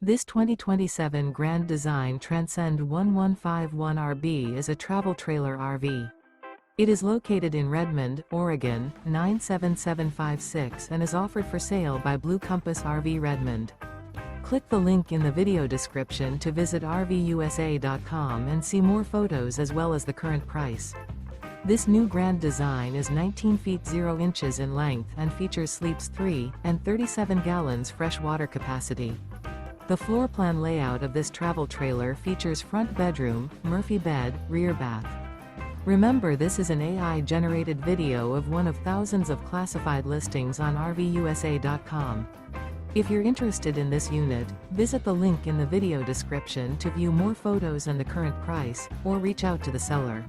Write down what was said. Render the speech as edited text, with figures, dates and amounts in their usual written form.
This 2027 Grand Design Transcend One 151RB is a travel trailer RV. It is located in Redmond, Oregon, 97756 and is offered for sale by Blue Compass RV Redmond. Click the link in the video description to visit RVUSA.com and see more photos as well as the current price. This new Grand Design is 19 feet 0 inches in length and features sleeps 3 and 37 gallons fresh water capacity. The floor plan layout of this travel trailer features front bedroom, Murphy bed, rear bath. Remember, this is an AI-generated video of one of thousands of classified listings on RVUSA.com. If you're interested in this unit, visit the link in the video description to view more photos and the current price, or reach out to the seller.